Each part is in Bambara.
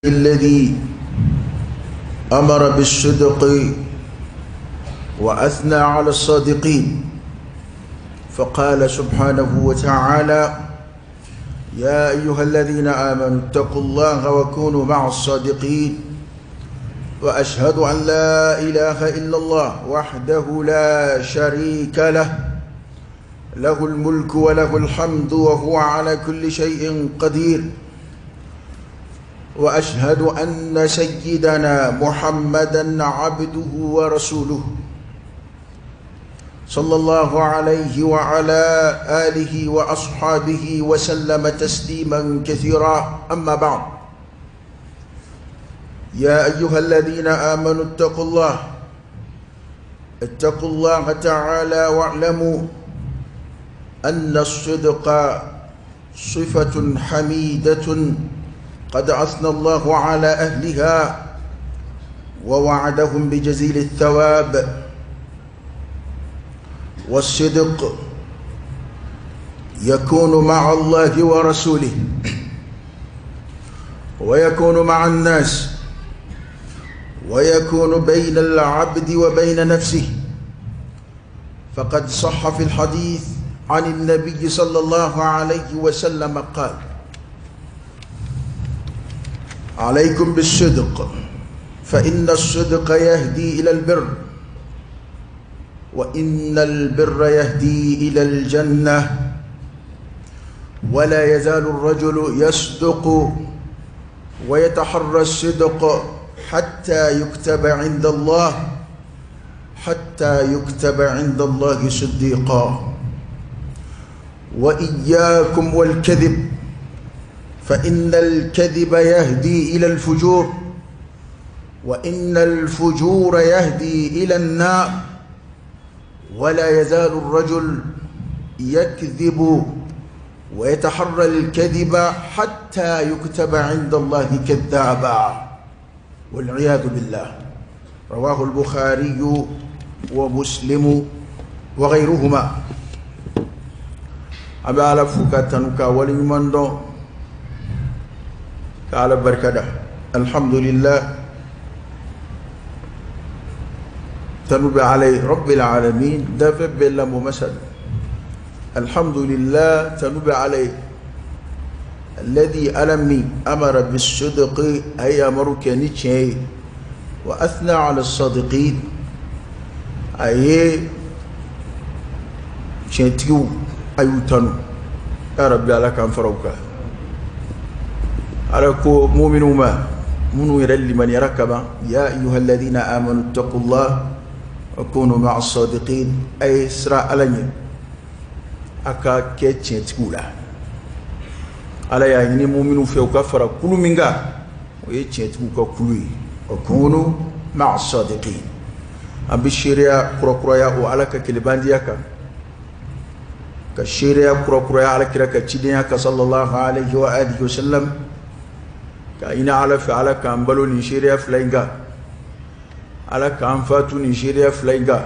الذي أمر بالصدق وأثنى على الصادقين، فقال سبحانه وتعالى: يا أيها الذين آمنوا اتقوا الله وكونوا مع الصادقين، وأشهد أن لا إله إلا الله وحده لا شريك له، له الملك وله الحمد وهو على كل شيء قدير، وأشهد أن سيدنا محمدًا عبده ورسوله صلى الله عليه وعلى آله وأصحابه وسلم تسليمًا كثيرا. أما بعد، يا أيها الذين آمنوا اتقوا الله تعالى واعلموا أن الصدق صفة حميدة قد أثنى الله على أهلها ووعدهم بجزيل الثواب. والصدق يكون مع الله ورسوله، ويكون مع الناس، ويكون بين العبد وبين نفسه. فقد صح في الحديث عن النبي صلى الله عليه وسلم قال: عليكم بالصدق فإن الصدق يهدي إلى البر، وإن البر يهدي إلى الجنة، ولا يزال الرجل يصدق ويتحرى الصدق حتى يكتب عند الله صديقا. وإياكم والكذب فإن الكذب يهدي إلى الفجور، وإن الفجور يهدي إلى النار، ولا يزال الرجل يكذب ويتحرى الكذب حتى يكتب عند الله كذابا، والعياذ بالله. رواه البخاري ومسلم وغيرهما. أبي على فكاتنك ولمن دون على بركة. الحمد لله تنوب علي رب العالمين دافع بالله ممثل. الحمد لله تنوب علي الذي أمر بالصدق أي أمرك نيتشي، وأثنى على الصادقين أي شنتيو أيوتانو. يا رب على كان فروكا على كو مؤمنون منو يرلي من يركب. يا أيها الذين آمنوا اتقوا الله وكونوا مع الصادقين أي سرا ألني أكا كيتشي تقولا على يعني مؤمنون في وكفر كل منغا ويتشي تقولا كلي وكونوا مع الصادقين. أبي الشريعة كروكرويا وعلى كلباندياكا كالشريعة كروكرويا على كركتشيدياكا صلى الله عليه وآله وسلم كأين على فعل كامبلو نيجيريا فلاينغا على كامفاتو نيجيريا فلاينغا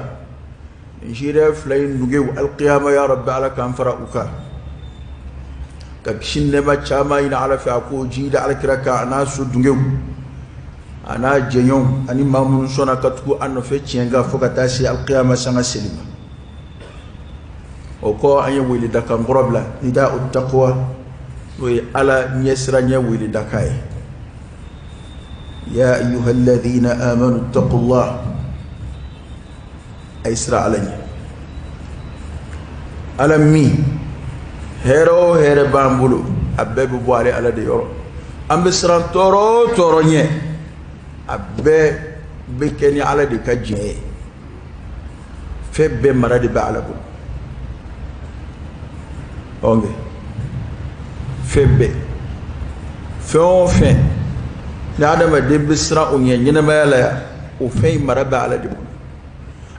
نيجيريا فلاين نجيو القيامة يا رب على كامفرا أوكا كشين نما تشاما إن على فعكو جيد على كركا أنا سود نجيو أنا جيون أني ما منصونا كتكو أنو فتشينغا فوكتاسي القيامة سنة سليمة وكو أن يويل دكا مغربلا نداء التقوى وعلى نيسرا يويل دكاي. يا أيها الذين آمنوا اتقوا الله أيسر علي ألمي هيرو بامبولو أبب بوالي على ديورو أم بسران تورو نيه أبب بكني على دي كجي فب مرادي بعلبو أوكي فب فين Adam de bisra onye nyina mayala ya o fei maraba ala de bu.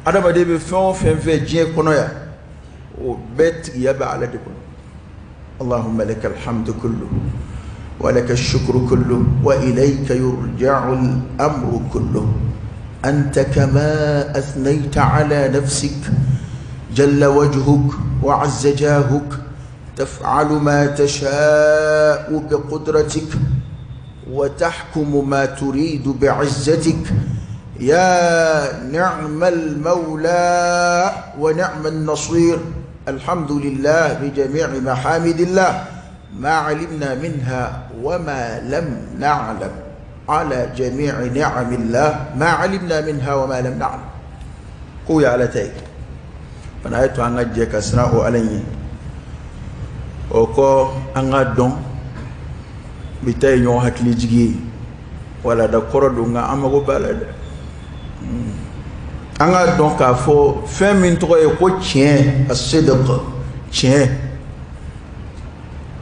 Adam de be fen je kono ya o bet ya ba ala de bu. Allahumma lakal hamdu kullu wa lakal shukru kullu wa ilayka yurja'u al-amru kullu. Anta kama athnayta ala nafsik jalla wajhuk wa 'azza jahuk تفعل ما تشاء بقدرتك وتحكم ما تريد بعزتك يا نعم المولى ونعم النصير. الحمد لله بجميع محامد الله ما علمنا منها وما لم نعلم، على جميع نعم الله ما علمنا منها وما لم نعلم. قوي على تاي فنأيت أن أجيك أسراه علي وكو أن أدون بتاي نيو هكلي جيجي ولا دا كوردو nga amago balade anga donc a fo fin min to e ko tien as-sidq tien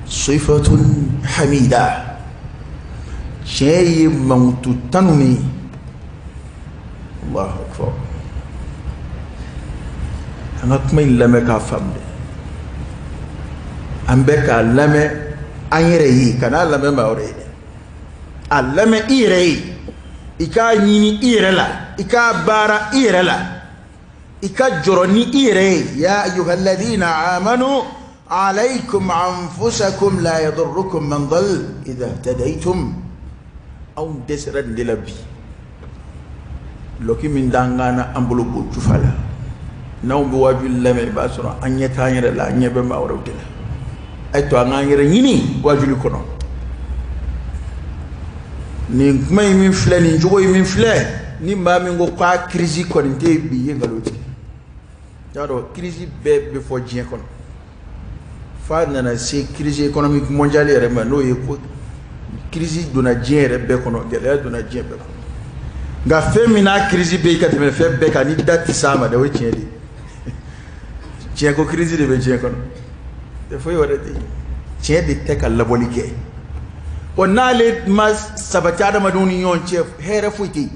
sifatun hamida tien mautu tanumi. Allahu akbar. Anga kuma lame ka famde ambe ka lame anyere yi kana lame maure allame ire ika nyini ire la ika bara ire la ika joroni ire. ya ayyuhalladhina amanu alaykum anfusakum la yadurrukum man dhal idha ihtadaytum aw desran dilabi loki min dangana ambulo bo jufala naw bi wajul lame basura anyeta anyere la nyebe mawrawdila ay to ngangere nyini wajuli kono ni may min fle ni jogoy min fle ni ma min go kwa crise ko nte bi yengaloti daro crise be fo jien kono fa nana se crise économique mondiale re ma no ye ko crise dona jien re be kono gele dona jien be nga femina crise be ka te fe be ka ni dati sama de we jien di jien ko crise de be jien kono de fo yore de jien de te ka labolike onale mas sabatada maduni yon chef here fuiti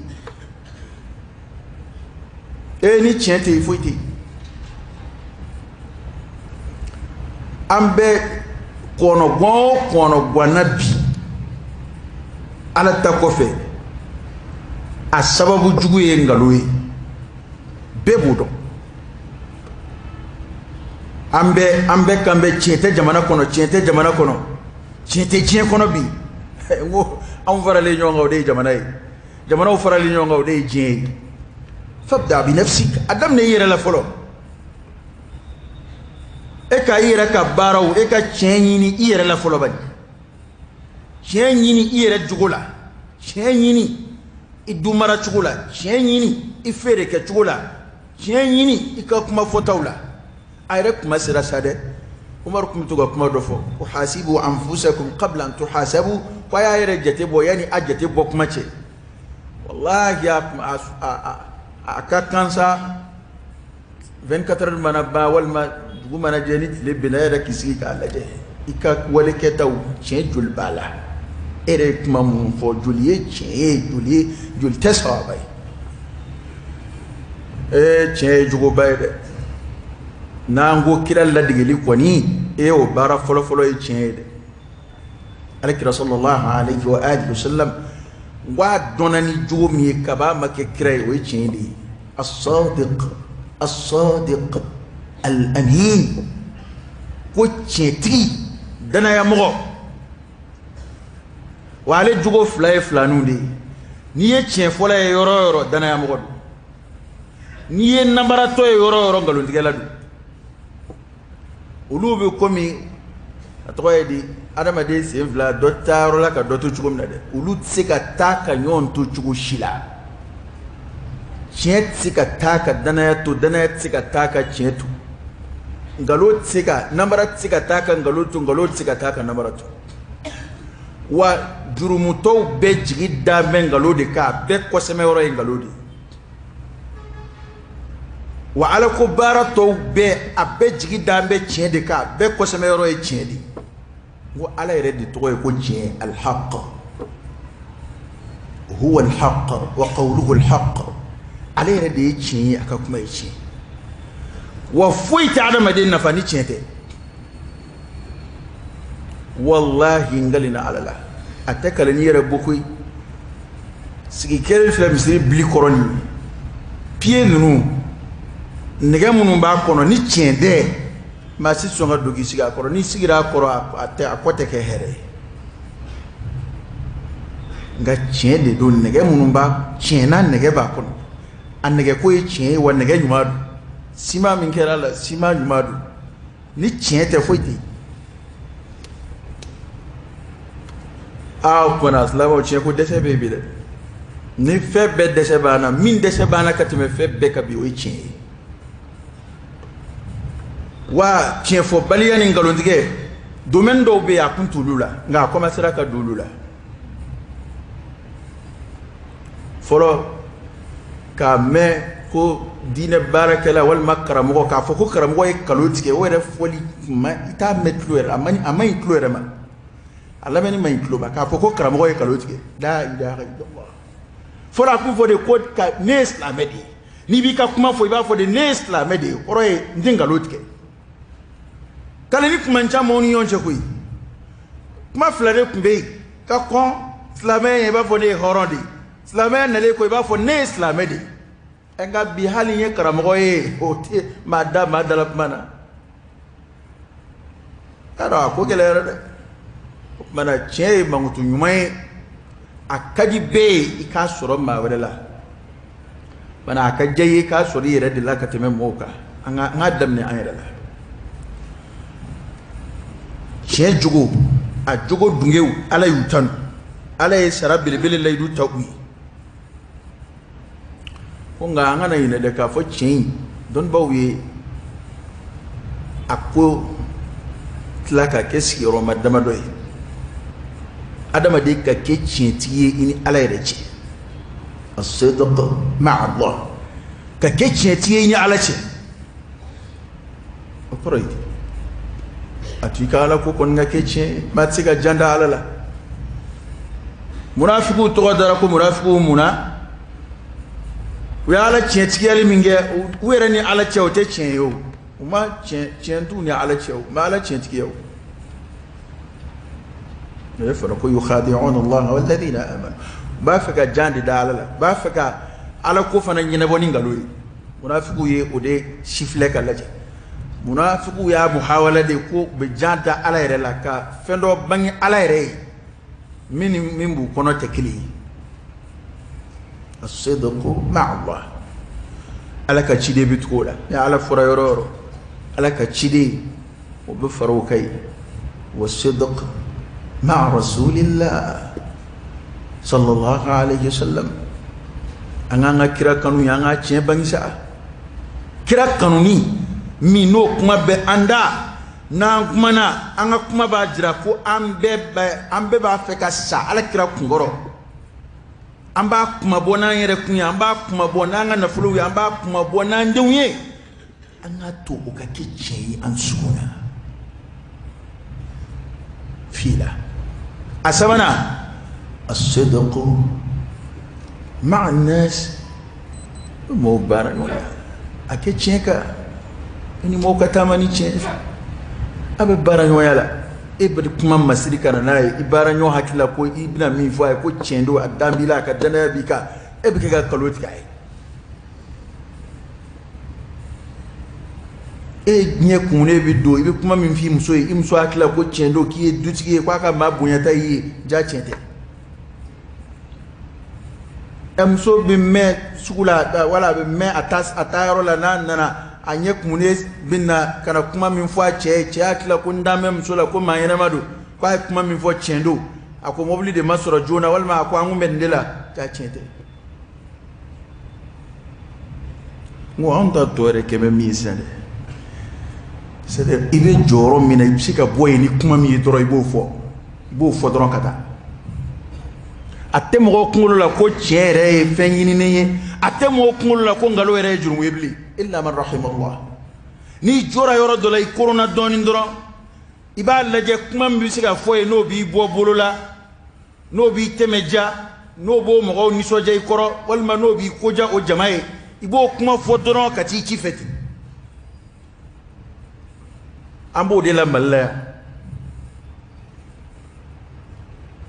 eni chente fuiti ambe kono gwanabi ala takofe a sababu jugu ye ngaloye bebudo ambe kambe chente jamana kono chente chien kono bi ngo am farale ñongaw de jamana o farale ñongaw de jeen fabda bi nafsik adam ne yere la folo e ka yere ka baraw e ka chenyini yere la folo bani chenyini yere jugula chenyini idumara jugula chenyini ifere ke jugula chenyini ikakuma fotawla ayre kuma sira sade umar kum tuga kuma dofo uhasibu anfusakum qabla an tuhasabu kwa ya yere jete bo yani ajete bo kuma ce wallahi ya aka kansa 24 heures mana ba wal ma dugu mana jenit le binayra kisi ka laje ika wale ketaw cien jul bala ere kuma mun fo juliye cien jul tesawabay cien jugo bayde nango kira la digeli koni e o bara folo e cede alaki sallallahu alayhi wa alihi wasallam wa donani jumi kaba make kire o cede as-sadiq al-amin ko ceti dana ya mo wale jugo flanu de ni ye cien fola e yoro dana ya mo ni ye nambara to e yoro ngalo ndigela du ulubi komi atoye di adama de se vla dotaro la ka dotu chugum na de ulu tsika taka nyon tu chugu shila chet tsika taka dana tsika taka chetu ngalo tsika nambara tsika taka ngalo tsika taka nambara tu wa jurumuto be jigida men ngalo de ka be ko seme woro ngalo de wa ala ko bara to be abe jigi dambe tiende ka be ko sama yoro e tiende ngo ala yede to ko jien al haqq huwa al haqq wa qawluhu al haqq ala yede tien aka kuma e tien wa fuita adama de na fani tiente wallahi ngalina alala atakala ni yere bokui sigi kere flam siri bli koroni pied nous nege munu ba kono ni tiende ma si songa dogi siga kono ni sigira koro ate akote ke here nga tiɲɛ de don nɛgɛ minnu b'a tiɲɛna nɛgɛ b'a kɔnɔ a nɛgɛ ko ye tiɲɛ ye wa nɛgɛ ɲuman don siman min kɛra la siman ɲuman don ni tiɲɛ tɛ foyi tɛ o kumana silamɛw tiɲɛ ko dɛsɛ bɛ bi dɛ ni fɛn bɛɛ dɛsɛ b'an na min dɛsɛ b'an na ka tɛmɛ fɛn bɛɛ ka bi o ye tiɲɛ ye wa tiɲɛ fɔbaliya ni nkalontigɛ domaine dɔw bɛ yen a kun t'olu la nka a commencera ka don olu la fɔlɔ k'a mɛn ko diinɛ baarakɛla walima karamɔgɔ k'a fɔ ko karamɔgɔ ye kalo tigɛ o yɛrɛ fɔli i t'a mɛn tulo yɛrɛ a ma ɲi tulo yɛrɛ ma a lamɛnni ma ɲi tulo ma k'a fɔ ko karamɔgɔ ye kalo tigɛ la ilaha illallah fɔlɔ a kun fɔ de ko ne ye silamɛ de ye n'i b'i ka kuma fɔ i b'a fɔ de ne ye silamɛ de ye kɔrɔ ye n tɛ nkalon tigɛ k'ale ni kuma caman ni ɲɔgɔn cɛ koyi kuma fila de tun bɛ yen ka kɔn silamɛ ye i b'a fɔ ne ye hɔrɔn de ye silamɛ nalen ko i b'a fɔ ne ye silamɛ de ye nka bi hali n ye karamɔgɔ ye o tɛ maa dala kuma na k'a dɔn a ko gɛlɛyara dɛ o tuma na tiɲɛ ye mankutu ɲuman ye a ka di bɛɛ ye i k'a sɔrɔ maa wɛrɛ la bana a ka diya i ye k'a sɔrɔ i yɛrɛ de la ka tɛmɛ mɔgɔw kan an k'a daminɛ an yɛrɛ la tiɲɛ jogo a jogo dungew ala y'u tanu ala ye sara belebele layidu ta u ye ko nka an kana ɲinɛ dɛ k'a fɔ tiɲɛ in dɔnnibaw ye a ko tila ka kɛ sigiyɔrɔma damadɔ ye adamaden ka kɛ tiɲɛtigi ye i ni ala yɛrɛ cɛ as-sidq ma'a Allah ka kɛ tiɲɛtigi ye i ni ala cɛ o kɔrɔ ye a to i ka ala ko kɔni ka kɛ tiɲɛ maa tɛ se ka jan da ala la munafikiw tɔgɔ dara ko munafikiw munna u ye ala tiɲɛtigiyali min kɛ u yɛrɛ ni ala cɛ o tɛ tiɲɛ ye o u ma tiɲɛ t'u ni ala cɛ o u ma ala tiɲɛtigiya o ne fɔra ko yukhadi'una Allah walladhina amanu u b'a fɛ ka jan de da ala la u b'a fɛ ka ala ko fana ɲɛnabɔ ni nkalon ye munafikiw ye o de sifilɛ ka lajɛ munafikiw y'a muhawala de ko u bɛ jan da ala yɛrɛ la ka fɛn dɔ bange ala yɛrɛ ye min b'u kɔnɔ tɛ kelen ye as-sidqu ma'a Allah ala ka ciden bɛ tugu o la ni ala fɔra yɔrɔ o yɔrɔ ala ka ciden o bɛ fara o kan yen was-sidq ma'a rasulillah sallallahu alayhi wa sallam an k'an ka kira kanu ye an ka tiɲɛ bange sa kira kanuni min n'o kuma bɛ an da n'an kumana an ka kuma b'a jira ko an bɛɛ b'a fɛ ka sa ala kira kunkɔrɔ an b'a kuma bɔ n'an yɛrɛ kun ye an b'a kuma bɔ n'an ka nafolow ye an b'a kuma bɔ n'an denw ye an ka to o ka kɛ tiɲɛ ye an sugu la fila a sabanan as-sidqu ma'a an-nas mɔgɔw baara ɲɔgɔn na a kɛ tiɲɛ kan i ni mɔgɔw ka taama ni tiɲɛ a bɛ baara ɲɔgɔnya la e bɛ kuma masiri ka na n'a ye i baara ɲɔgɔn hakili la ko i bɛna min fɔ a ye ko tiɲɛ don a dan b'i la a ka danaya b'i kan e bɛ kɛ ka kalo tigɛ a ye e diɲɛ kunnen bɛ don i bɛ kuma min f'i muso ye i muso hakili la ko tiɲɛ don k'i ye dutigi ye k'a ka maa bonyata i ye ja tiɲɛ tɛ muso bɛ mɛn sugu la wala a bɛ mɛn a taa yɔrɔ la n'a nana a ɲɛ kumunen bɛ na ka na kuma min fɔ a cɛ ye cɛ hakili la ko n da mɛn muso la ko maa ɲɛnama don k'a ye kuma min fɔ tiɲɛ don a ko mobili de ma sɔrɔ joona walima a ko an kun bɛ nin de la ja tiɲɛ tɛ n ko anw ta tɔ yɛrɛ kɛ bɛ min ye sisan dɛ c'est-à-dire i bɛ jɔyɔrɔ min na i bɛ se ka bɔ yen ni kuma min ye dɔrɔn i b'o fɔ dɔrɔn ka taa a tɛ mɔgɔ kunkolo la ko tiɲɛ yɛrɛ ye fɛn ɲininen ye a tɛ mɔgɔ kunkolo la ko nkalon yɛrɛ ye jurumu ye bilen illa man rahimahullah n'i jɔra yɔrɔ dɔ la i koronna dɔɔnin dɔrɔn i b'a lajɛ kuma min bɛ se ka fɔ ye n'o b'i bɔ bolo la n'o b'i tɛmɛ ja n'o b'o mɔgɔw nisɔndiya i kɔrɔ walima n'o b'i koja o jama ye i b'o kuma fɔ dɔrɔn ka t'i ci fɛ ten an b'o de la Mali la yan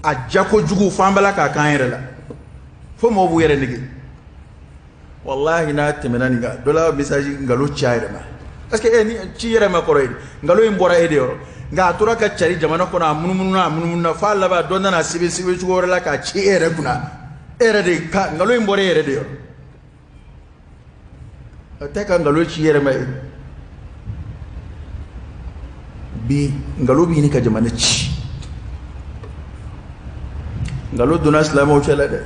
a jako jugu fo an bala k'a k'an yɛrɛ la fo mɔgɔw b'u yɛrɛ nege wallahi n'a tɛmɛna nin kan dɔ la message nkalon ci a yɛrɛ ma parce que ni ci yɛrɛ ma kɔrɔ ye nkalon in bɔra e de yɔrɔ nga tora ka cari jamana kono munumuna fa laba donna na sibe chugore la ka ci ere kuna ere de ka ngalo imbore ere de yo te ka ngalo ci ere mai bi ngalo bi ni ka jamana ci ngalo duna islamo chala de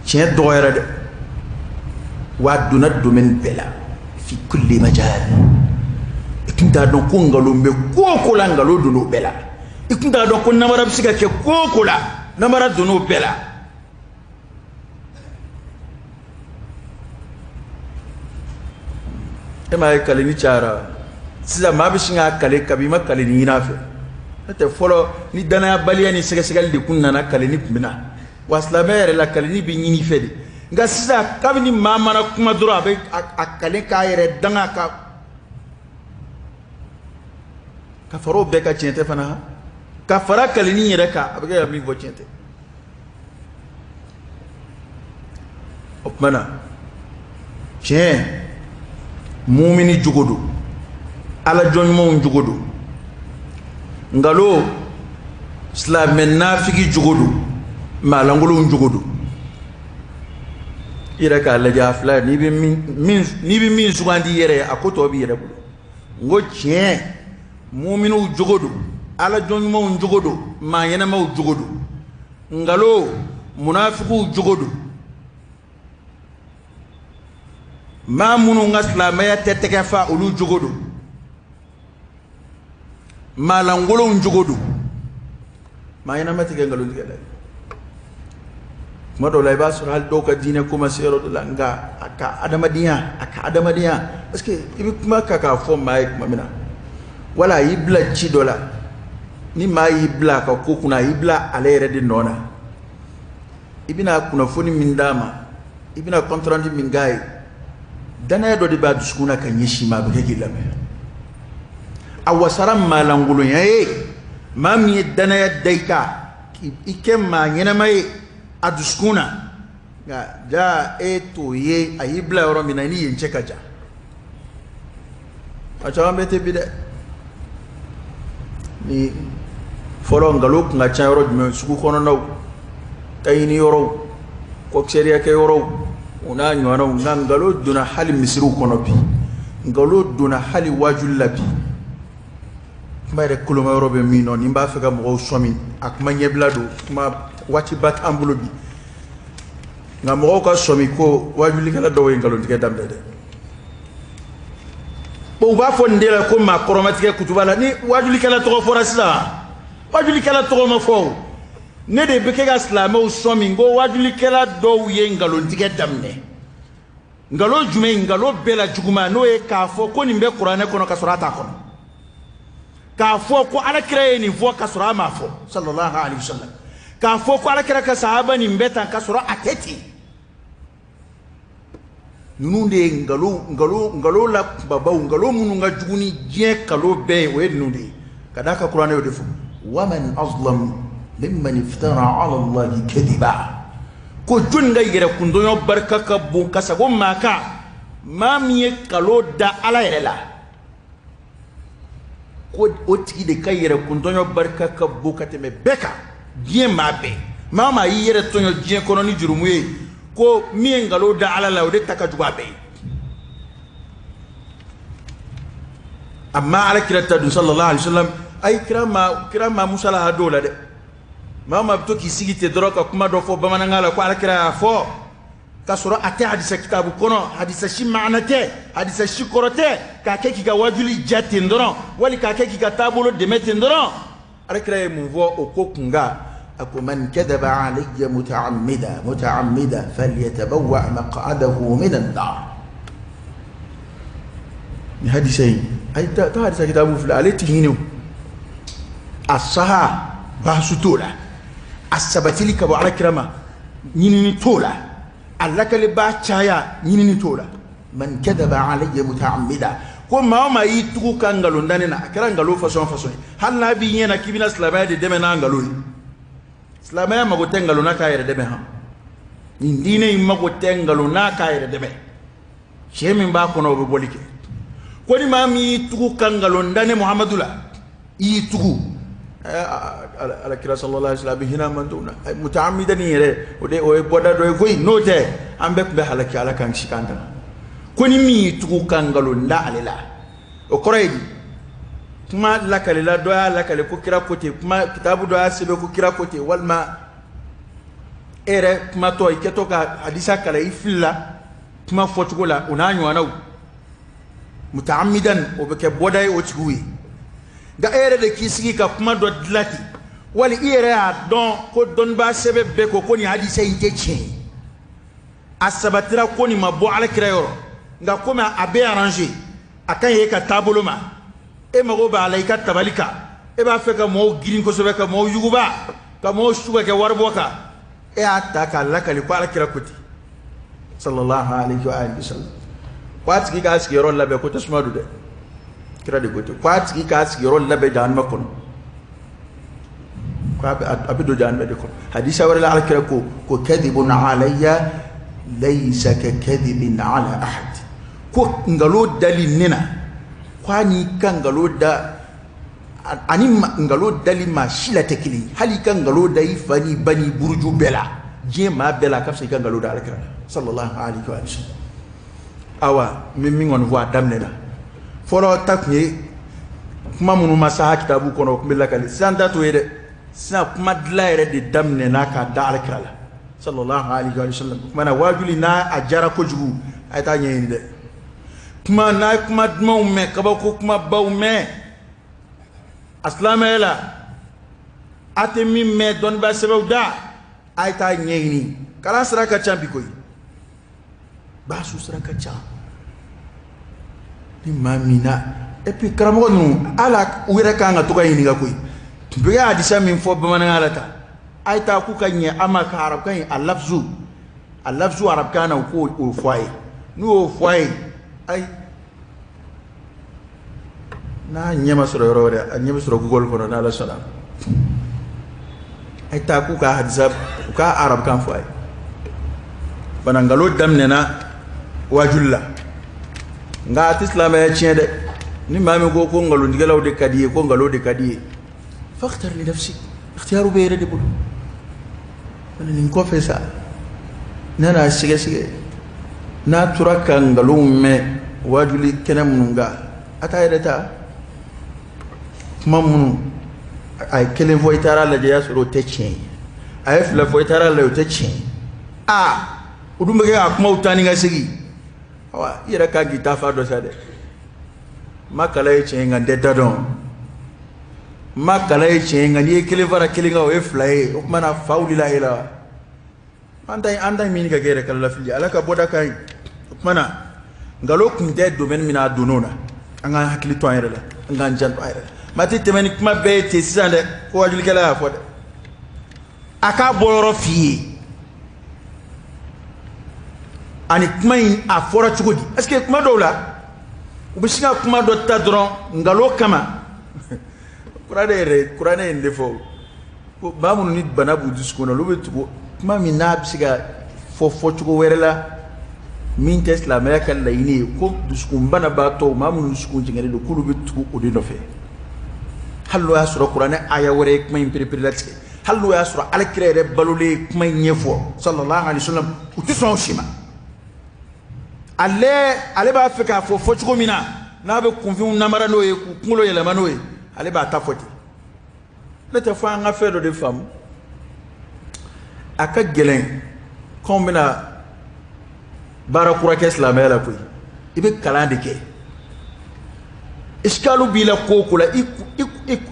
ci do ere de wa duna domaine bela fi kulli majal ikunta don ko ngalo mbe ko la ngalo dunu bela ikunta don ko namara bisika ke ko la namara dunu bela ema kale ni cara siza mabishinga kale kabima kale ni nafe ate folo ni dana baliya ni segal de kunna na kale ni mina waslamere la kale ni bi nyini fedi nga siza kabini mama na kuma dura be akale kayere danga ka faro be ka cente fana ka fara kale ni yere ka abe ga mi vo cente opmana che mumini jugodo ala jonmo jugodo ngalo islam nafiki jugodo malangolo jugodo ira ka la jafla ni bi min sugandi yere akoto bi yere bulo ngo che muminu jugodo ala jonmo jugodo ma yana ma jugodo ngalo munafiku jugodo ma munu ngaslamaya teteke fa ulu jugodo malangolo jugodo ma yana matike ngalo digala mado lay basur hal do ka dine kuma sero de langa aka adamadiya parce que ibi kuma kaka fo may mamina wala yibla ci dola ni ma yibla ka ko kuna yibla alere de nona ibina kuna foni min dama ibina contrandi min gay dana do de ba duskuna kan yishi ma be ke lame awasaram malangulu yae mami dana ya daika ikem ma nyena mai aduskuna ga ja eto ye ayibla yoro minani yenche kaja acha mbete bide ni folo ngalo nga cha yoro me suku kono naw tayini yoro ko seria ke yoro una nyoro ngalo duna hali misru kono bi ngalo duna hali wajul labi mayre kuluma yoro be mi non imba fega mo somi ak ma nyeblado kuma wati bat ambulo bi nga mo ko somi ko wajuli kala do way ngalo dige dambe de bo ba fo ndela ko ma koromatike kutubala ni wajuli kala to fo rasila wajuli kala to ma fo ne de be ke ga islamo somi ngo wajuli kala do ye ngalo dige damne ngalo jume ngalo bela juguma no e ka fo ko ni be qur'ane kono ka surata kono ka fo ko ala kire ni fo ka sura ma fo sallallahu alaihi wasallam ka fo ko ala kire ka sahaba ni mbeta ka sura ateti nunde ngalo la baba ngalo munu nga juguni je kalo be we nunde kadaka qur'an yo defu wa man azlam mimman iftara ala allah kadiba ko junga yere kundonyo barka ka bu kasago maka mamiye kalo da ala yela ko otigi de kayere kundonyo barka ka bu kateme beka bien mabe mama yere tonyo je kono ni jurumuye ko mi ngalo da ala la de takajuba be amma ala kirata sallallahu alaihi wasallam ay kirama musala hadola de mama to ki sigite droka kuma do fo bamanangala ko ala kira fo kasura ate hadisa kitabu kono hadisa shi ma'nate hadisa shi korote ka ke ki ga wajuli jati ndoro wali ka ke ki ga tabulo de mete ndoro ala kira mu vo o ko kunga ako man kadaba alayya muta'ammida falyatabawwa maq'adahu min an-nar ni hadisai ay ta hadisa kitabu fil alati hinu as-saha bahsutula as-sabatili ka ba ala kirama nyini tola allaka li ba chaya nyini tola man kadaba alayya muta'ammida ko ma yi tuku kan ngalo ndane na akira ngalo façon hal na bi nyena kibina islamaya de deme na ngalo islamaya mago tengalo na kayere deme ha ndine mago tengalo na kayere deme shemin ba kono be bolike ko ni ma mi tuku kan ngalo ndane muhammadula يتغو على كلا صلى الله عليه وسلم هنا من دون متعمدا يره ودي وبودا دو كوي نوته امبك بحالك على كان شيكاندا كوني مي يتغو كانغالو نداللا وكريدي كما لكال لا دو لكال كو كرا كوتي كما كتاب دو سيبه كو كرا كوتي والما ere كما تو يكتوكا حديثا كلا يفلا كما فوتغولا اونانيو انو متعمدا وبكبودا وتغوي ga ere de kisigi ka kuma do dilati wali ere a don ko don ba sebe be ko ni hadise inte chen asabatira ko ni mabo ala kirayoro nga ko ma abe arranger akan ye ka tabolo ma e mago ba alaika tabalika e ba fe ka mo girin ko sebe ka mo yuguba ka mo shuga ke warboka e ataka la kali ko ala kirakoti sallallahu alaihi wa alihi wasallam kwat gi ga sigiro labe ko tasmadu de kira de gote kwat ki ka sigiro labe jan makon ko abido jan be ko hadisa wala ala kira ko kadhibun alayya laysa ka kadhibin ala ahad ko ngalo dalinina kwani kan ngalo da ani ngalo dali ma shila tekili hali kan ngalo da ifani bani burju bela je ma bela kafse kan ngalo da ala kira sallallahu alaihi wa sallam awa mimi ngon wa damneda folo takye kuma munu masaha kitabu kono kumbila kali sanda to yede sa kuma dlaire de damne naka dal kala sallallahu alaihi wa sallam kuma na wajuli na ajara ko jugu ayta nyeni de kuma na kuma dmo me kaba ko kuma baw me aslamela atemi me don ba sebe da ayta nyeni kala saraka chambi koy ba su saraka chambi mamina et puis karamo nu ala wira kanga to kay ni ga koy biya hadisa min fo be manan alata ayta ku kanye amaka arab kay al-lafzu arab kana ko o foye nu o foye ay na nyema soro rore nyema soro gol ko na la salam ayta ku ka hadisa ka arab kan foye banangalo damnena wajulla nga islam ya chede ni mami go ko ngalo ndigalaw de kadiye ko ngalo de kadiye fakhtar li nafsi ikhtiyaru bayre de bulu man ni ko fesa nana sige na turaka ngalo me wajuli kenam nunga atayeta mamunu ay kelen voitara la je yasoro techen ay fla voitara la techen udumbe ga kuma utani nga sigi wa yira ka gita fa do sade makala ye chenga ndeta don makala ye chenga ni kele vara kele nga we fly o mana fauli la ila anda mini ka gere kala fili ala ka boda kai mana ngalo kunde domaine mina donona anga hakili to ayre la anga njan to ayre mati temeni kuma be te sande ko wajul kala ya fode aka boloro fi ani kuma in a fora chugodi est-ce que kuma dola ubishinga kuma do tadron ngalo kama kurane ndefo ko bamu ni banabu disko na lobe tugo kuma min na bisiga fo chugo werela min tesla america la ini ko disko bana ba to mamu disko ngere do kulu bitu odi no fe hallo ya sura kurane aya wore kuma in piripirlati hallo ya sura alkirere balule kuma nyefo sallallahu alaihi wasallam utison shima ale ba feka fo chugo mina na be kunfi namara no ye kunlo yele manoye ale ba ta foti le te fa nga fe do de femme aka gelen kombina barakura ke islamela koy ibe kalande ke iskalu bila kokula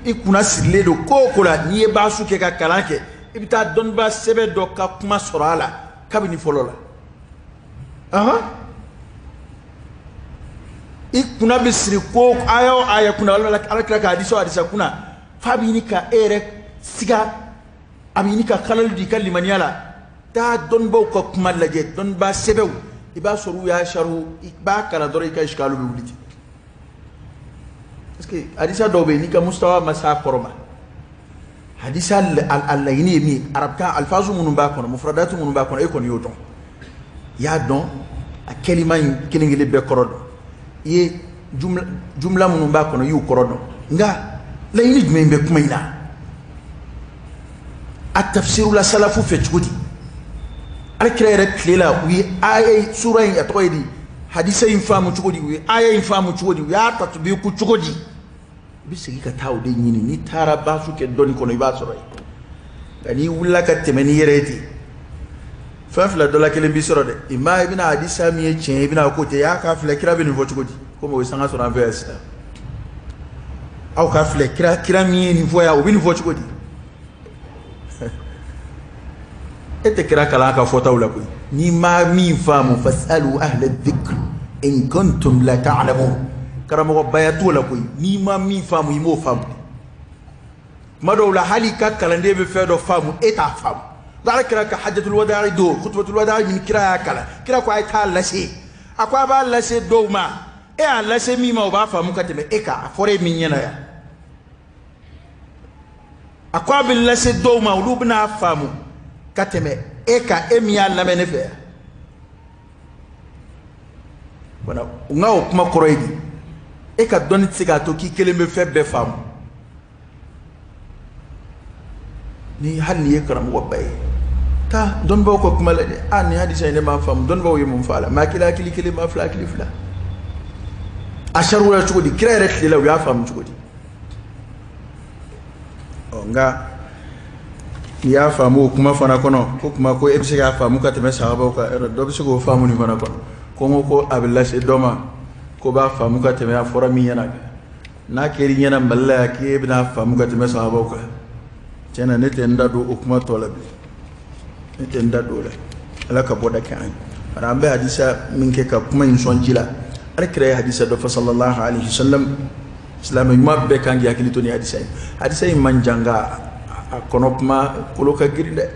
ikuna sile do kokula ni e ba su ke ka kalanke ibita don ba sebe do ka kuma sorala kabini folola ikuna bisri ko ayo aya kuna ala kira ka hadisa kuna fabini ka ere siga amini ka khalal di kalimaniala ta don bo ko kuma laje don ba sebew iba soru ya sharu iba kala dore ka iskalu be wuliti parce que hadisa do be ni ka mustawa masa koroma hadisa al-layni mi arabka alfazu munun ba kono mufradatu munun ba kono e kono yoton ya don a kelima kilingile be korodo ye jumla munun ba kono yu korodo nga لا ينج من بكمينا التفسير لا سلف في جودي الكريرة ليلا وي آية سورة يتويدي حديثة ينفهم جودي وي آية ينفهم جودي وي تطبيق جودي بيسكي كتاو دي ني تارا باسو كدوني كونو يباسوري يعني ولا كتمني يريتي فافلا دولا كلم بيسورو دي إما ابن حديثة مية چين ابن أكوتي يا كافلا كرا بني فو جودي كومو يسانغا سورا فيس أو كافلا كرا مية نفويا وبني فو جودي اتكرا كلاكا فوتاولا كوي ني ما مين فامو فاسألوا أهل الذكر إن كنتم لا تعلمون كرامو باياتولا كوي ني ما مين فامو يمو فامو ما دولا حالي كاكالا بفيدو فامو اتا فامو قال كراك حجة الوداع دو خطبة الوداع من كرا كلا كرا كو ايتا لسي اكوا با لسي دو ما ايه لسي ميما وبا فامو كاتمي ايكا فوري من ينايا اكوا باللسي دو ما ولوبنا فامو kateme eka emia lamene fe wana ngao kuma koroidi eka doni tsiga to ki keleme fe be fam ni halni yakram wabay ta don ba ko kuma la ani hadisa ne ma fam don ba wi mum fala ma kila kili kili ma fla kili fla asharu la chugodi kirere khila wi afam chugodi nga ya famu kuma fana kono ko kuma ko ebse ga famu ka teme sahaba ka do bisu go famu ni fana kono ko mo ko abillahi doma ko ba famu ka teme afora mi yana na keri yana balla ke ibna famu ka teme sahaba ka cena ne tenda do kuma tolabi ne tenda do la ala ka boda kan ara be hadisa min ke ka kuma in son jila ala kire hadisa do fa sallallahu alaihi wasallam islam mabbe kan ya kilito ni hadisa man janga konopma kuluka girinde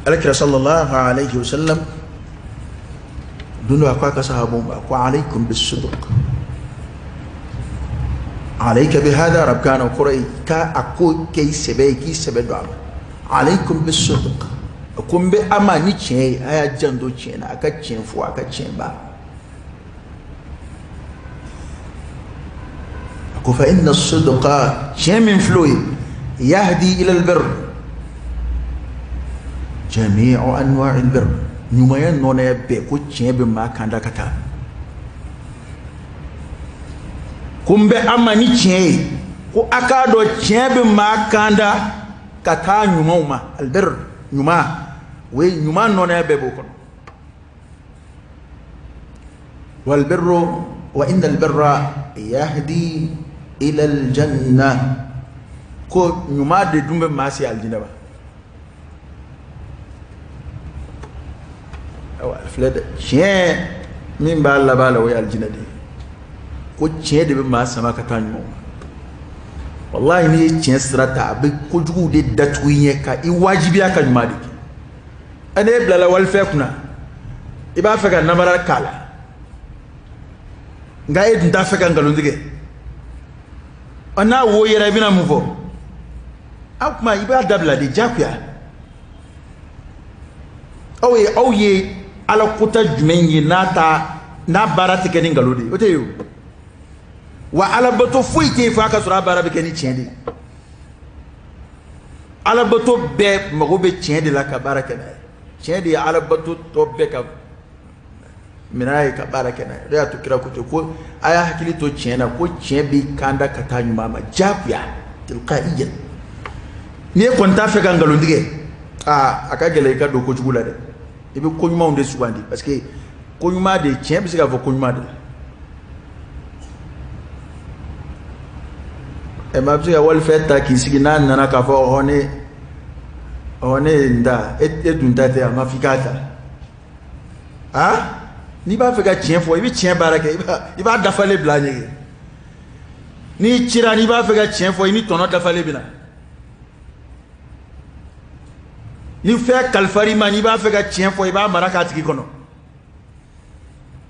alakira sallallahu alayhi wa sallam dunu akwa ka sahabu ko alaykum bis-sidq alayka bihadha rabkana qurai ka akko kay sebe ki sebe do alaykum bis-sidq akum be amani che aya jando che na aka chen fu aka chen ba فإن الصدق شيء من فلوي يهدي إلى البر جميع أنواع البر نمايان نونا يبقى شيء بما كان دكتا كم بأماني شيء كو أكادو شيء بما كان دكتا نموما البر نما ونما نونا يبقى والبر وإن البر يهدي إلى الجنة كو نما دي دومbe ماسي الجنة با أو فلاد شيء من بالا بالا ويا الجنة دي كو شيء دي بما سما كتانيو والله ني شيء سرتا بكوجو دي داتوينيه كا يواجبيا كنما دي أنا بلا والفكنا إبا فكا نمرا كالا nga e nda feka ngalondige ana wo yera bina mufo akuma iba dabla de jakya oye ala kuta jumenyi nata na barati keni ngalodi oteyo wa ala bato fuite fa ka sura barabe keni chende ala bato be magobe chende la ka baraka na chende ala bato to be ka minaye ka baraka na ya to kira ko aya hakili to chena ko chebi kanda katanyu mama japya tilqaiyan ne konta fe gangalo ndige akagele ka do ko chugula de ibe ko nyuma onde subandi parce que ko nyuma de chebi siga fo ko nyuma de e mabsi wal feta ki sigina nana ka fo one nda edunta te amafikata ni ba feka chien fo ibi chien baraka iba dafale blanye ni chira ni ba feka chien fo ni tono dafale bina ni fe kalfari ma ni ba feka chien fo iba maraka tiki kono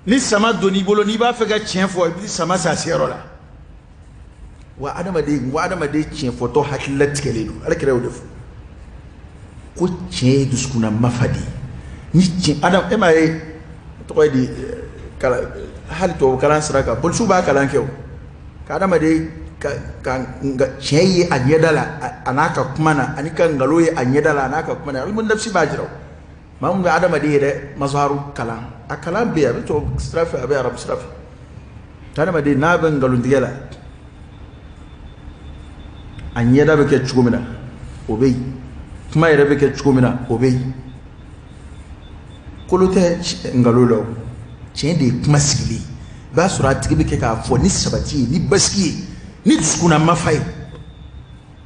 ni sama doni bolo ni ba feka chien fo ibi sama sa sero la wa adama de chien fo to hakilat kelelu alakire odefu ko chien duskuna mafadi ni chien adam emaye to di kala hal to kalan sraka bol suba kalan kew kada ma de ka cheye anyedala anaka kumana anika ngaloye anyedala anaka kumana almun nafsi bajiro mam adama de mazharu kalam akalam biya to strafi abi arab strafi kada ma de na ban galun digala anyeda be ke chugumina obey kuma yere be ke chugumina obey kolote ngalolo chende kuma sigili ba sura tigibe ke ka fo ni sabati ni baski ni dskuna mafai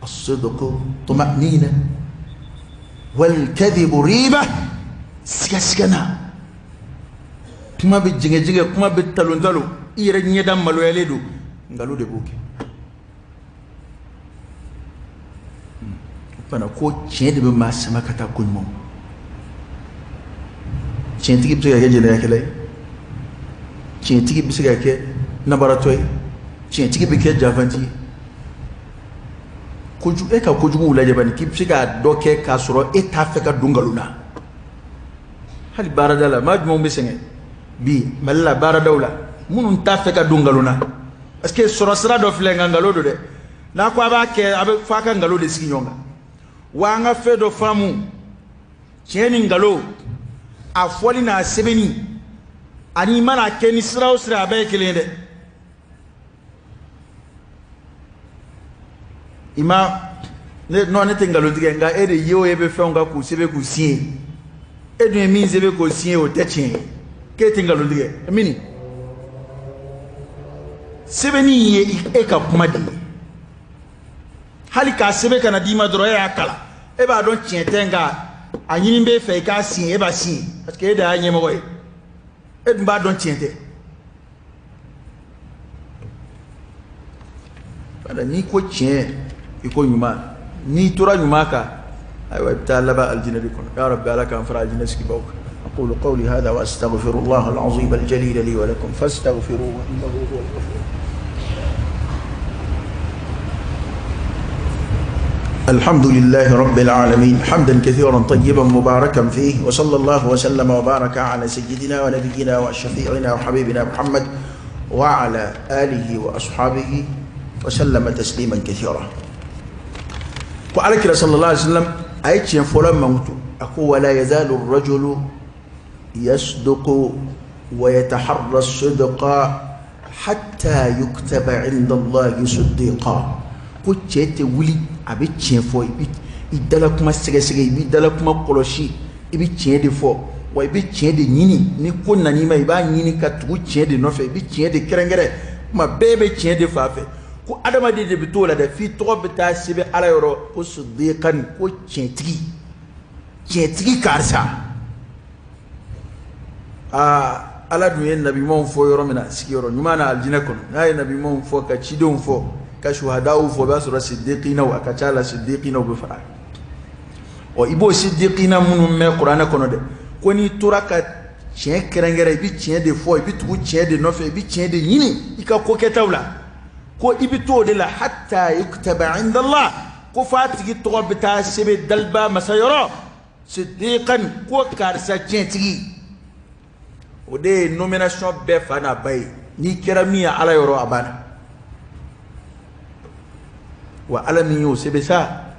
as-sidq tuma'nina wal kadhib riba sigasigana kuma be jinge kuma be talondalo ire nyeda maloyele do ngalo de boke pana ko chende be masama kata kunmo chentigi bisiga ke jene yakele chentigi bisiga ke nabaratoy chentigi bike javanti koju e ka koju wula jabani ki bisiga doke ka soro e ta fe ka dungaluna hal baradala majmu bisenge bi malla baradawla munun ta fe ka dungaluna parce que soro sira do fle ngalo do de na ko aba ke abe fa ka ngalo de sigi nyonga wa nga fe do famu cheni ngalo a foli na sebeni ani mana keni sira o sira abe kelen de ima ne no ne tengalo dige nga ede yo ebe fe nga ku sebe ku sie edu mi sebe ko sie o techen ke tengalo dige mini sebeni ye e ka kuma de hali ka sebe kana dima dro ya kala e ba don chientenga anyini be fe ka sin e ba sin parce que da anye mo e ba don tiente bada ni ko tien e ko nyuma ni tora nyuma ka ay wa talaba aljina dikon ya rabbi alaka anfara aljina ski bawk aqulu qawli hadha wa astaghfirullah alazim aljalil li wa lakum fastaghfiruhu innahu huwal ghafur الحمد لله رب العالمين حمدا كثيرا طيبا مباركا فيه وصلى الله وسلم وبارك على سيدنا ونبينا وشفيعنا وحبيبنا محمد وعلى آله وأصحابه وسلم تسليما كثيرا وعلى كلا صلى الله عليه وسلم أيتشين فلان موت أقول ولا يزال الرجل يصدق ويتحرى الصدق حتى يكتب عند الله صديقا كنت ولي abi tien fo ibi dala kuma sege ibi dala kuma koloshi ibi tien de fo wa ibi tien de nyini ni ko nani ma iba nyini ka tugu tien de no fe ibi tien de kerengere ma bebe tien de fa fe ko adama de bitola da fi to bita sibe ala yoro ko siddiqan ko tientigi karsa ala duye nabi mon fo yoro mina sigiro nyumana aljina kono ay nabi mon fo ka chidon fo ka shuhadau fo basura siddiqina wa akachala siddiqina bi fara o ibo siddiqina munum me qur'ana kono de koni turaka tien kerengere bi tien de fo bi tugu tien de no fe bi tien de yini ika ko ketawla ko ibi to de la hatta yuktaba inda Allah ko fatigi to bita sebe dalba masayoro siddiqan ko karsa tientigi o de nomination be fana bay ni keramiya ala yoro abana wa ala min yo sebe sa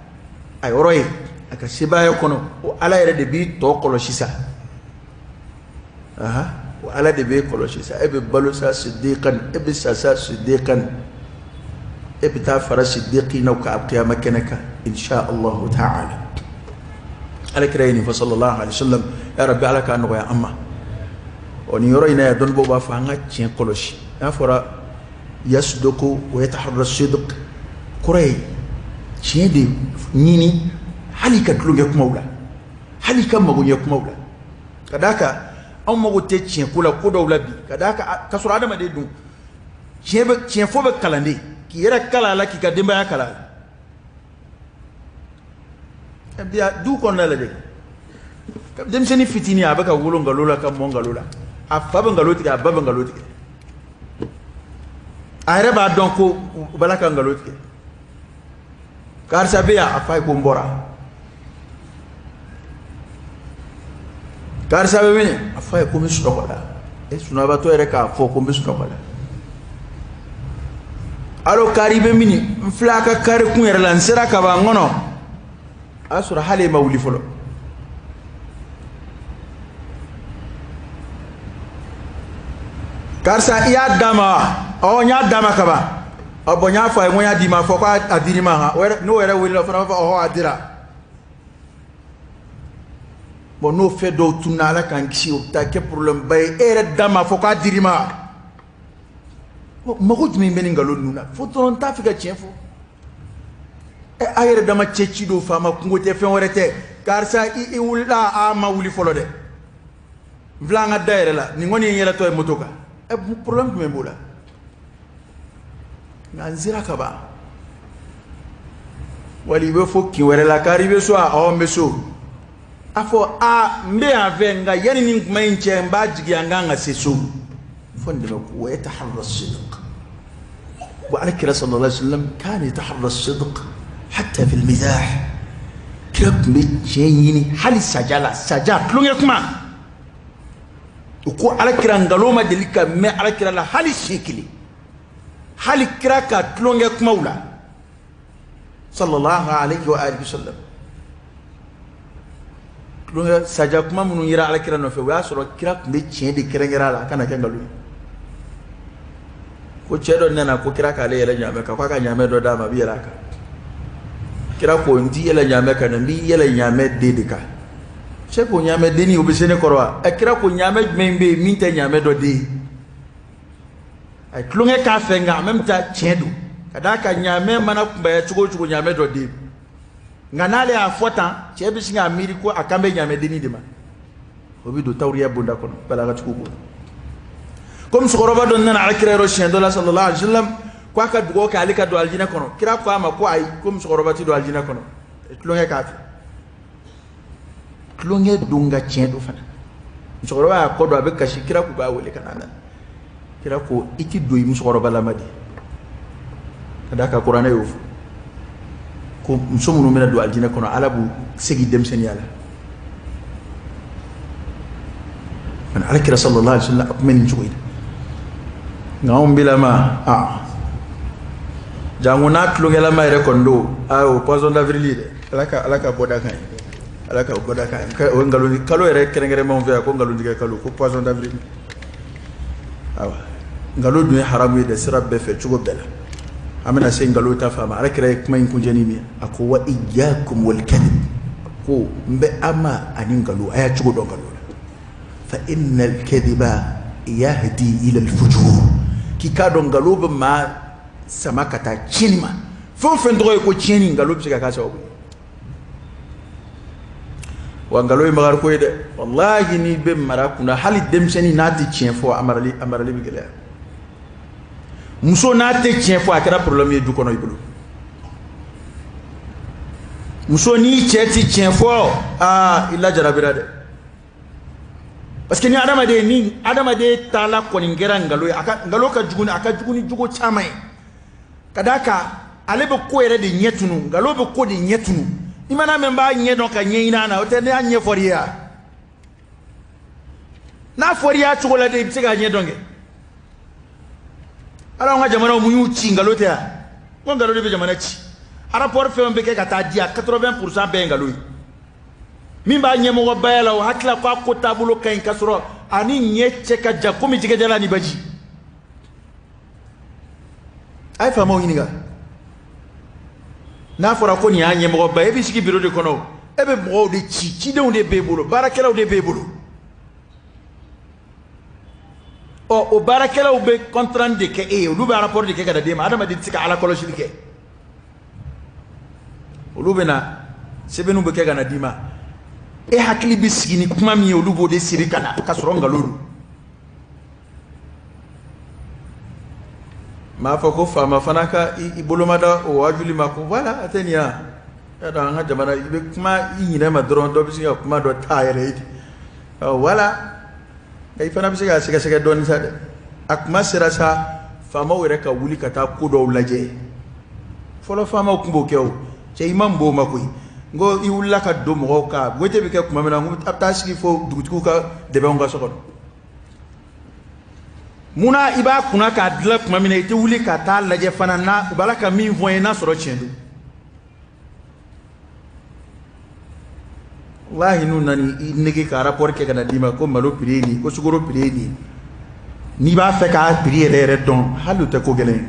ay roye aka sibaya kono o ala yere de bi to koloshi sa wa ala de be koloshi sa ebe balusa siddiqan ebe sasa siddiqan ebe ta fara siddiqina ka qiyama kanaka insha Allah ta'ala alakrayni fa sallallahu alaihi wasallam ya rabbi alaka an ya amma oni yoroyna ya don boba fa nga tien koloshi ya fora yasduqu wa yataharra sidq kuray tiende nini halika tulunge kumawla halika magunye kumawla kadaka an mago te tien kula ko dawla bi kadaka kasura adama de dun tien fo be kalande ki yera kala la ki ka demba ya kala biya du kon la de dem seni fitini abaka wolo ngalola ka mo ngalola afaba ngaloti ababa ngaloti ayre ba donc balaka ngaloti karsa biya afay ko mbora karsa be mini afay ko mi stokola e suna ba to ere ka fo ko mi stokola alo karibe mini mflaka kare kun yɛrɛ la n sera ka ban ŋɔnɔ a sɔrɔ hali ma wuli fɔlɔ karisa i y'a d'a ma wa n y'a d'a ma kaban bon n y'a fɔ a ye n ko n y'a d'i ma fɔ k'a dir'i ma han n'o yɛrɛ wulila fana b'a fɔ a dira bon n'o fɛn dɔw tununa ala k'an kisi o bɛ taa kɛ problème ba ye e yɛrɛ d'a ma fɔ k'a dir'i ma mago jumɛn bɛ nin nkalon ninnu na fo dɔrɔn n t'a fɛ ka tiɲɛ fɔ a yɛrɛ dama cɛ ci dɔw faama kungo tɛ fɛn wɛrɛ tɛ karisa i wulila a ma wuli fɔlɔ dɛ n filɛ an ka da yɛrɛ la nin kɔni ye n yɛlɛtɔ ye moto kan problème jumɛn b'o la nka n sera ka ban wali i bɛ fɔ kin wɛrɛ la kari i bɛ so a n bɛ so a fɔ n bɛ yan fɛ nka yanni nin kuma in cɛ n b'a jigi an kan ka se so fo nin de bɛ ko wa yataharra as-sidq wa alakira sallallahu alaihi wasallam kana yataharra as-sidq hatta fi al-mizah kira tun bɛ tiɲɛ ɲini hali saja la saja tulonkɛ kuma u ko alakira nkalon ma deli ka mɛn alakira la hali siɲɛ kelen hali kira ka tulonkɛ kumaw la sallallahu alaihi wa alihi wasallam tulonkɛ saja kuma minnu yera alakira nɔfɛ o y'a sɔrɔ kira tun bɛ tiɲɛ de kɛrɛnkɛrɛn a la a kana kɛ nkalon ye ko cɛ dɔ nana ko kira k'ale yɛlɛ ɲaamɛ kan k'a ka ɲaamɛ dɔ d'a ma a bɛ yɛlɛ a kan kira ko n ti yɛlɛ ɲaamɛ kan n b'i yɛlɛ ɲaamɛ den de kan cɛ ko ɲaamɛ denni o bɛ se ne kɔrɔ wa kira ko ɲaamɛ jumɛn bɛ yen min tɛ ɲaamɛ dɔ den ye a ye tulonkɛ k'a fɛ nka en même temps tiɲɛ don ka d'a kan ɲaamɛ mana kunbaya cogo o cogo ɲaamɛ dɔ den nka n'ale y'a fɔ tan cɛ bɛ sin k'a miiri ko a kan bɛ ɲaamɛ denni de ma o bɛ don tawuriya bonda kɔnɔ balagatigiw bolo ko musokɔrɔba dɔ nana alakira yɔrɔ siɲɛ dɔ la sallallahu alaihi wasallam ko a ka dugawu kɛ ale ka don alijinɛ kɔnɔ kira ko a ma ko ayi ko musokɔrɔba ti don alijinɛ kɔnɔ tulonkɛ k'a fɛ tulonkɛ don ka tiɲɛ don fana musokɔrɔba y'a kɔ don a bɛ kasi kira ko k'a wele ka na kira ko i ti don i musokɔrɔba lama de ka d'a kan kuranɛ y'o fɔ ko muso minnu bɛna don alijinɛ kɔnɔ ala b'u segi denmisɛnninya la alakira sallallahu alaihi wasallam a kun bɛ nin cogo in na nka anw bilama jango n'a tulonkɛlama yɛrɛ kɔni don o poisson d'avril ye dɛ ala ka bɔda kan ye ala ka bɔda kan ye o nkalon kalo yɛrɛ kɛrɛnkɛrɛnmanw fɛ yan ko nkalontigɛ kalo ko poisson d'avril awa nkalon dun ye haramu ye dɛ sira bɛɛ fɛ cogo bɛɛ la an bɛna se nkalon ta fan ma alakira ye kuma in kuncɛni min a ko wa iyyakum wal kadhib ko n bɛ a ma ani nkalon a y'a cogo dɔn nkalon la fa inna al kadhiba yahdi ila al fujur k'i k'a dɔn nkalon bɛ maa sama ka taa tiɲɛni ma fɛn o fɛn tɔgɔ ye ko tiɲɛni nkalon bɛ se ka k'a sababu ye wa nkalon ye makari ko ye dɛ wallahi n'i bɛ mara kunna hali denmisɛnnin n'a tɛ tiɲɛ fɔ a marali bɛ gɛlɛya muso n'a tɛ tiɲɛ fɔ a kɛra problème ye du kɔnɔ i bolo muso n'i cɛ tɛ tiɲɛ fɔ i lajarabira dɛ parce que ni adamaden taala kɔni kɛra nkalon ye nkalon ka jugu ni jogo caman ye ka d'a kan ale bɛ ko yɛrɛ de ɲɛ tunu nkalon bɛ ko de ɲɛ tunu i mana mɛn b'a ɲɛ dɔn ka ɲɛɲini a na o tɛ ne y'a ɲɛ fɔr'i ye wa n'a fɔr'i ye a cogo la de i bɛ se k'a ɲɛ dɔn kɛ ala an ka jamanaw mun y'u ci nkalon tɛ yan ko nkalon de bɛ jamana ci rapport fɛn bɛ kɛ ka taa di a 80% bɛɛ ye nkalon ye min b'a ɲɛmɔgɔbaya la o hakili k'a ko taabolo ka ɲi ka sɔrɔ ani ɲɛ cɛ ka jan komi jɛgɛjalan ni baji a ye faamaw ɲininka n'a fɔra ko nin y'a ɲɛmɔgɔba e b'i sigi biro de kɔnɔ e bɛ mɔgɔw de ci cidenw de b'e bolo baarakɛlaw de b'e bolo o baarakɛlaw bɛ contrat de kɛ e ye olu bɛ rapport de kɛ ka da d'e ma adamaden tɛ se ka ala kɔlɔsili kɛ olu bɛ na sɛbɛnniw bɛ kɛ ka na d'i ma e hakili bɛ sigi ni kuma min ye olu b'o de siri ka na ka sɔrɔ nkalon don m'a fɔ ko faama fana ka i boloma da o wajuli ma ko voilà a tɛ nin yan y'a dɔn an ka jamana i bɛ kuma i ɲinɛ ma dɔrɔn dɔ bɛ se ka kuma dɔ t'a yɛrɛ ye voilà i fana bɛ se k'a sɛgɛsɛgɛ dɔɔnin sa dɛ a kuma sera sa faamaw yɛrɛ ka wuli ka taa ko dɔw lajɛ fɔlɔ faamaw tun b'o kɛ o cɛ i ma b'o ma koyi n ko i wulila ka don mɔgɔw kan gote bɛ kɛ tuma min na n ko a bɛ taa sigi fo dugutigiw ka dɛbɛnw ka so kɔnɔ muna iba kuna ka dila kuma mina ite wuli ka taa lajɛ fana na bala ka min fɔ ye n'a sɔrɔ tiɲɛ don wallahi n'u nani i nege ka rapport kɛ ka na d'i ma ko malo prix ye nin ko sukaro prix ye nin n'i b'a fɛ k'a prix yɛrɛ yɛrɛ dɔn hali o tɛ ko gɛlɛn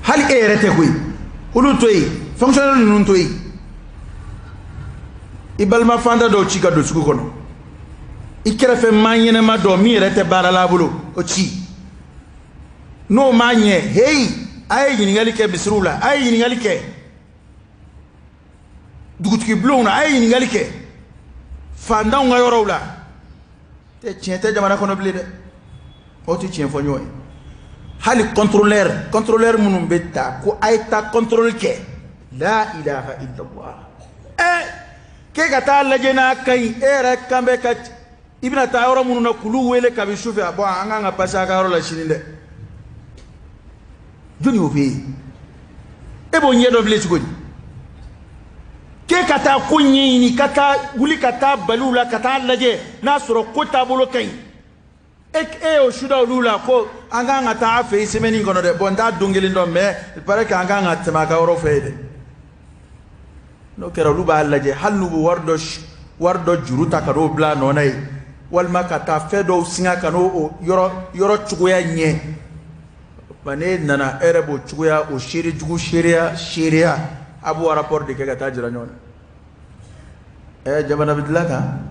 hali e yɛrɛ tɛ koyi olu to yen fonctionnaire ninnu to yen i balima fanda dɔw ci ka don sugu kɔnɔ i kɛrɛfɛ maa ɲɛnɛma dɔ min yɛrɛ tɛ baara la bolo o ci n'o m'a ɲɛ heyi a ye ɲininkali kɛ misiriw la a ye ɲininkali kɛ dugutigi bulonw na a ye ɲininkali kɛ fantanw ka yɔrɔw la tiɲɛ tɛ jamana kɔnɔ bilen dɛ o tɛ tiɲɛ fɔ ɲɔgɔn ye hali contrôleur minnu bɛ taa ko a ye taa contrôle kɛ la ilaha illallah k'e ka taa lajɛ n'a ka ɲi e yɛrɛ kan bɛ ka i bɛna taa yɔrɔ minnu na k'olu wele kabi sufɛ a bɔ an kan ka passer a ka yɔrɔ la sini dɛ jɔnni y'o fɛ yen e b'o ɲɛ dɔn bilen cogo di k'e ka taa ko ɲɛɲini ka taa wuli ka taa baliw la ka taa lajɛ n'a sɔrɔ ko taabolo ka ɲi e y'o su da olu la ko an kan ka taa a fɛ yen semaine kɔnɔ dɛ bon n t'a don kelen dɔn mais il paraît que an kan ka tɛmɛ a ka yɔrɔ fɛ yen dɛ n'o kɛra olu b'a lajɛ hali n'u bɛ wari dɔ juru ta ka n'o bila a nɔ na ye walima ka taa fɛn dɔw singa ka n'o yɔrɔ cogoya ɲɛ ba ne nana e yɛrɛ b'o cogoya o seere jugu seereya a b'o rapport de kɛ ka taa jira ɲɔgɔn na jamana bɛ dilan kan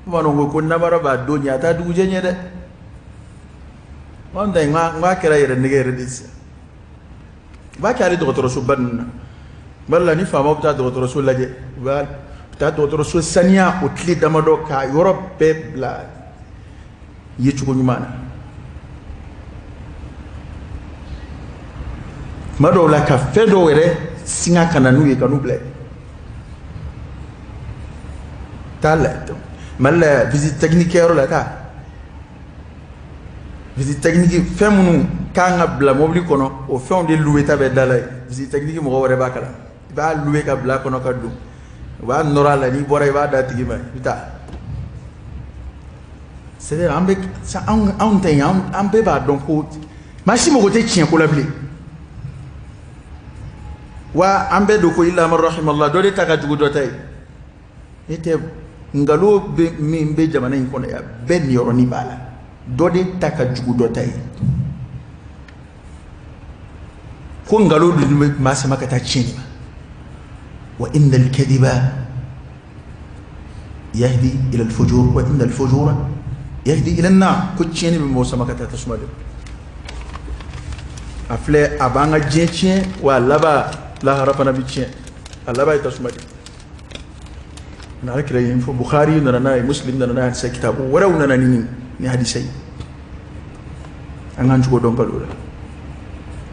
bamananw ko namara b'a don ɲɛ a t'a dugujɛ ɲɛ dɛ anw ta in n k'a kɛra yɛrɛ nege yɛrɛ de sisan u b'a kɛ hali dɔgɔtɔrɔsoba ninnu na bari la ni faamaw bɛ taa dɔgɔtɔrɔso lajɛ u bɛ taa dɔgɔtɔrɔso saniya o tile damadɔ k'a yɔrɔ bɛɛ bila yecogo ɲuman na tuma dɔw la ka fɛn dɔw yɛrɛ singa ka na n'u ye ka n'u bila t'a la mali la visite technique kɛyɔrɔ la taa visite technique fɛn minnu kan ka bila mobili kɔnɔ o fɛnw de loué ta bɛ da la ye visite technique mɔgɔ wɛrɛ b'a kalan i b'a loué ka bila a kɔnɔ ka don u b'a nɔrɔ a la n'i bɔra i b'a d'a tigi ma i bɛ taa c'est à dire anw tɛ yen an bɛɛ b'a dɔn ko maa si mago tɛ tiɲɛ ko la bilen wa an bɛɛ don ko illa man rahimallah dɔ de ta ka jugu dɔ ta ye ne tɛ nkalon min bɛ jamana in kɔnɔ yan bɛɛ niyɔrɔnin b'a la dɔ de ta ka jugu dɔ ta ye ko nkalon de bɛ maa sama ka taa tiɲɛni ma wa inna al-kadhiba yahdi ila al-fujur wa inna al-fujura yahdi ila an-nar ko tiɲɛni bɛ mɔgɔ sama ka taa tasuma de a filɛ a b'an ka diɲɛ tiɲɛ wa a laban lahara fana bɛ tiɲɛ a laban ye tasuma de na alakira yin fo Bukhari nana n'a ye Muslim nana n'a ye hadisa kitabu wɛrɛw nana ni hadisa yi an k'an cogo dɔn nkalon la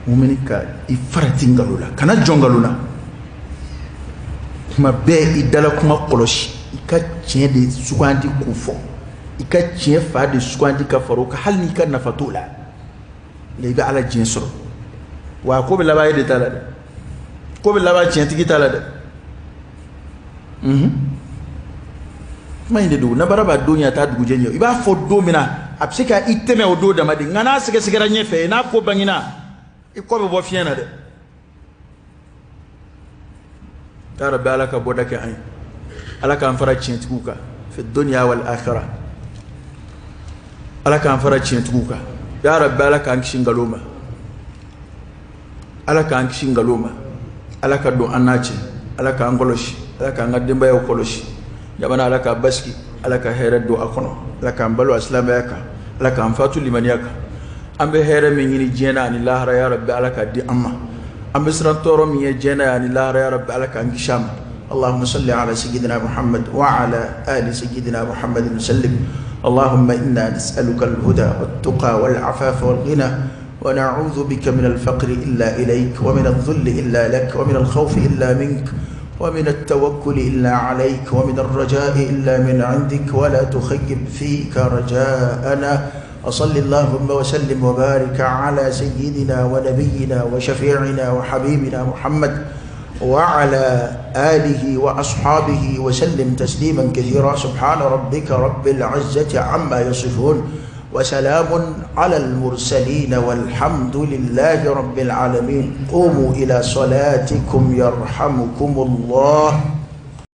mumini ka i farati nkalon la kana jɔn nkalon na tuma bɛɛ i dala kuma kɔlɔsi i ka tiɲɛ de sugandi k'o fɔ i ka tiɲɛ fa de sugandi ka fara o kan hali n'i ka nafa t'o la i bɛ ala diɲɛ sɔrɔ wa ko bɛ laban e de ta la dɛ ko bɛ laban tiɲɛtigi ta la dɛ kuma in de don na bara b'a don ɲɛ a t'a dugujɛ ɲɛ i b'a fɔ don min na a bɛ se ka i tɛmɛ o don dama de nka n'a sɛgɛsɛgɛra ɲɛfɛ n'a ko bangena i kɔ bɛ bɔ fiɲɛ na dɛ ya rabbi ala ka bɔda kɛ an ye ala k'an fara tiɲɛtigiw kan fi dunya wal akhirah ala k'an fara tiɲɛtigiw kan ya rabbi ala k'an kisi nkalon ma ala k'an kisi nkalon ma ala ka don an n'a cɛ ala k'an kɔlɔsi ala k'an ka denbayaw kɔlɔsi jamana ala ka basigi ala ka hɛrɛ don a kɔnɔ ala k'an balo silamɛya kan ala k'an fatu limaniya kan an bɛ hɛrɛ min ɲini diɲɛ na ani lahara ya rabbi ala ka di an ma an bɛ siran tɔɔrɔ min ye diɲɛ na ani lahara ya rabbi ala k'an kisi a ma اللهم صل على سيدنا محمد وعلى آل سيدنا محمد وسلم اللهم إنا نسألك الهدى والتقى والعفاف والغنى ونعوذ بك من الفقر إلا إليك ومن الذل إلا لك ومن الخوف إلا منك ومن التوكل إلا عليك ومن الرجاء إلا من عندك ولا تخيب فيك رجاءنا وصل اللهم وسلم وبارك على سيدنا ونبينا وشفيعنا وحبيبنا محمد وعلى آله وأصحابه وسلم تسليما كثيرا. سبحان ربك رب العزة عما يصفون وسلام على المرسلين والحمد لله رب العالمين. قوموا إلى صلاتكم يرحمكم الله.